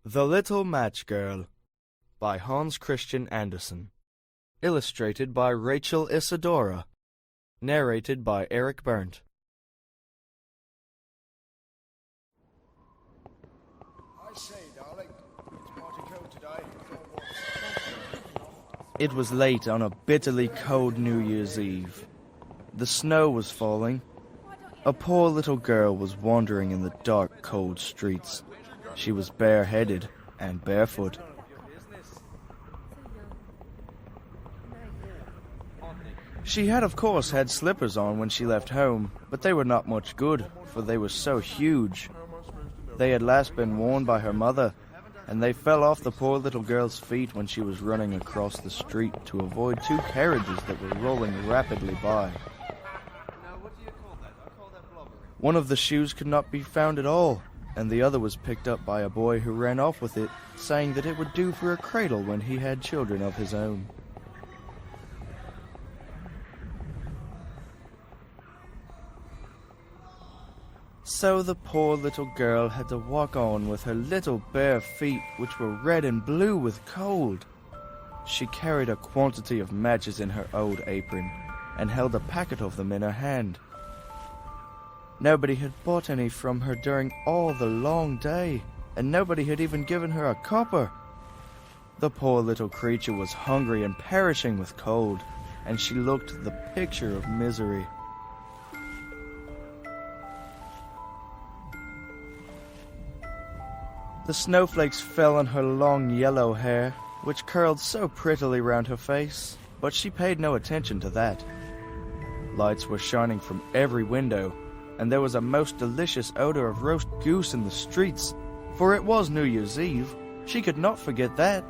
The Little Match Girl by Hans Christian Andersen. Illustrated by Rachel Isadora. Narrated by Eric Berndt. I say, darling, it's party code today. It was late on a bitterly cold New Year's Eve. The snow was falling. A poor little girl was wandering in the dark, cold streets. She was bareheaded and barefoot. She had, of course, had slippers on when she left home, but they were not much good, for they were so huge. They had last been worn by her mother, and they fell off the poor little girl's feet when she was running across the street to avoid two carriages that were rolling rapidly by. One of the shoes could not be found at all, and the other was picked up by a boy who ran off with it, saying that it would do for a cradle when he had children of his own. So the poor little girl had to walk on with her little bare feet, which were red and blue with cold. She carried a quantity of matches in her old apron, and held a packet of them in her hand. Nobody had bought any from her during all the long day, and nobody had even given her a copper. The poor little creature was hungry and perishing with cold, and she looked the picture of misery. The snowflakes fell on her long yellow hair, which curled so prettily round her face, but she paid no attention to that. Lights were shining from every window, and there was a most delicious odor of roast goose in the streets, for it was New Year's Eve. She could not forget that.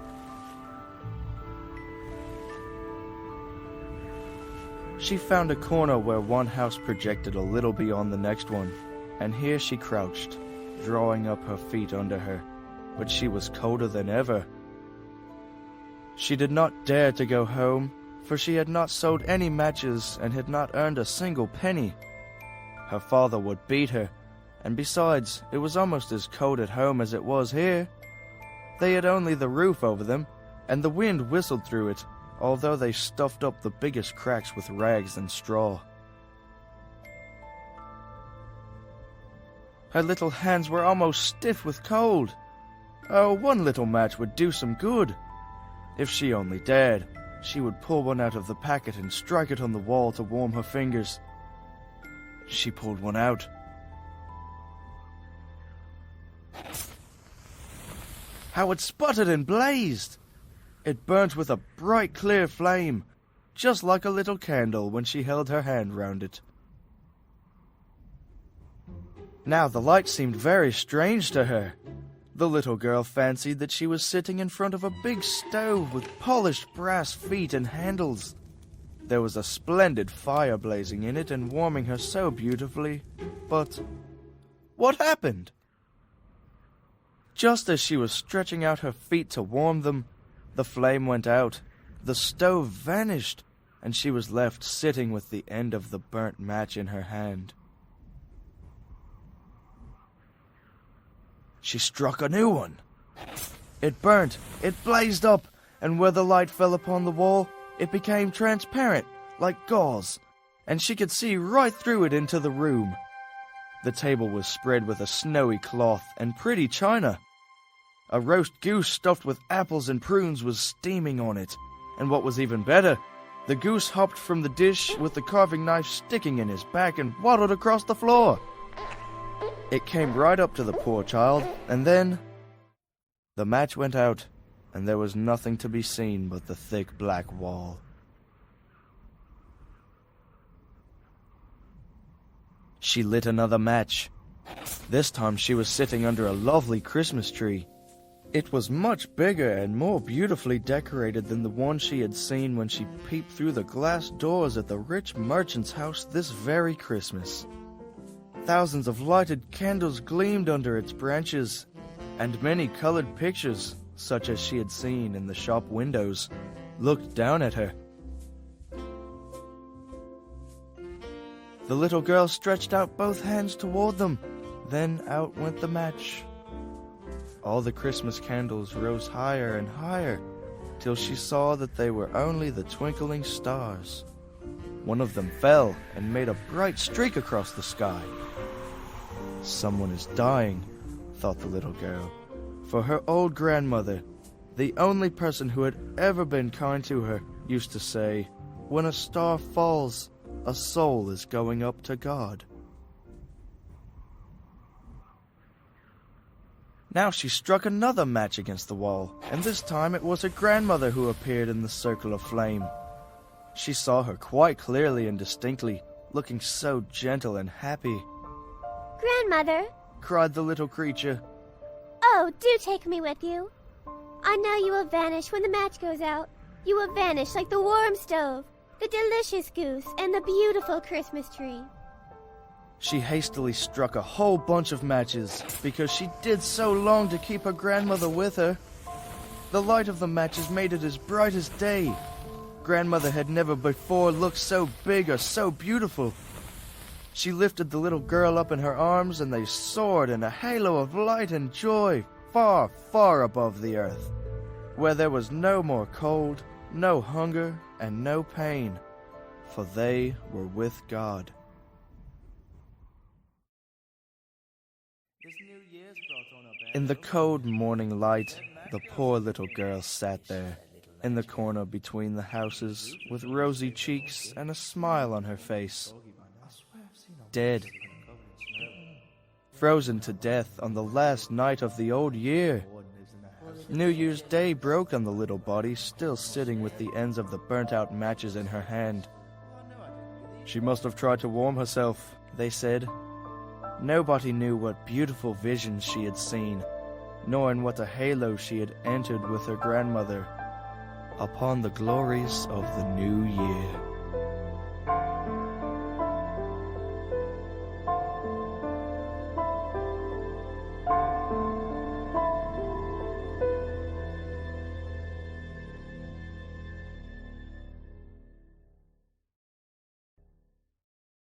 She found a corner where one house projected a little beyond the next one, and here she crouched, drawing up her feet under her, but she was colder than ever. She did not dare to go home, for she had not sold any matches and had not earned a single penny. Her father would beat her, and besides, it was almost as cold at home as it was here. They had only the roof over them, and the wind whistled through it, although they stuffed up the biggest cracks with rags and straw. Her little hands were almost stiff with cold. Oh, one little match would do some good. If she only dared, she would pull one out of the packet and strike it on the wall to warm her fingers. She pulled one out. How it sputtered and blazed! It burnt with a bright, clear flame, just like a little candle when she held her hand round it. Now the light seemed very strange to her. The little girl fancied that she was sitting in front of a big stove with polished brass feet and handles. There was a splendid fire blazing in it and warming her so beautifully. But what happened? Just as she was stretching out her feet to warm them, the flame went out, the stove vanished, and she was left sitting with the end of the burnt match in her hand. She struck a new one. It burnt, it blazed up, and where the light fell upon the wall, it became transparent, like gauze, and she could see right through it into the room. The table was spread with a snowy cloth and pretty china. A roast goose stuffed with apples and prunes was steaming on it, and what was even better, the goose hopped from the dish with the carving knife sticking in his back and waddled across the floor. It came right up to the poor child, and then the match went out, and there was nothing to be seen but the thick black wall. She lit another match. This time she was sitting under a lovely Christmas tree. It was much bigger and more beautifully decorated than the one she had seen when she peeped through the glass doors at the rich merchant's house this very Christmas. Thousands of lighted candles gleamed under its branches, and many colored pictures, such as she had seen in the shop windows, looked down at her. The little girl stretched out both hands toward them. Then out went the match. All the Christmas candles rose higher and higher, till she saw that they were only the twinkling stars. One of them fell and made a bright streak across the sky. Someone is dying, thought the little girl, for her old grandmother, the only person who had ever been kind to her, used to say, "When a star falls, a soul is going up to God." Now she struck another match against the wall, and this time it was her grandmother who appeared in the circle of flame. She saw her quite clearly and distinctly, looking so gentle and happy. "Grandmother," cried the little creature. "oh, do take me with you. I know you will vanish when the match goes out. You will vanish like the warm stove, the delicious goose, and the beautiful Christmas tree." She hastily struck a whole bunch of matches, because she did so long to keep her grandmother with her. The light of the matches made it as bright as day. Grandmother had never before looked so big or so beautiful. She lifted the little girl up in her arms, and they soared in a halo of light and joy, far, far above the earth, where there was no more cold, no hunger, and no pain, for they were with God. In the cold morning light, the poor little girl sat there, in the corner between the houses, with rosy cheeks and a smile on her face. Dead. Frozen to death on the last night of the old year. New Year's Day broke on the little body, still sitting with the ends of the burnt-out matches in her hand. She must have tried to warm herself, they said. Nobody knew what beautiful visions she had seen, nor in what a halo she had entered with her grandmother upon the glories of the new year.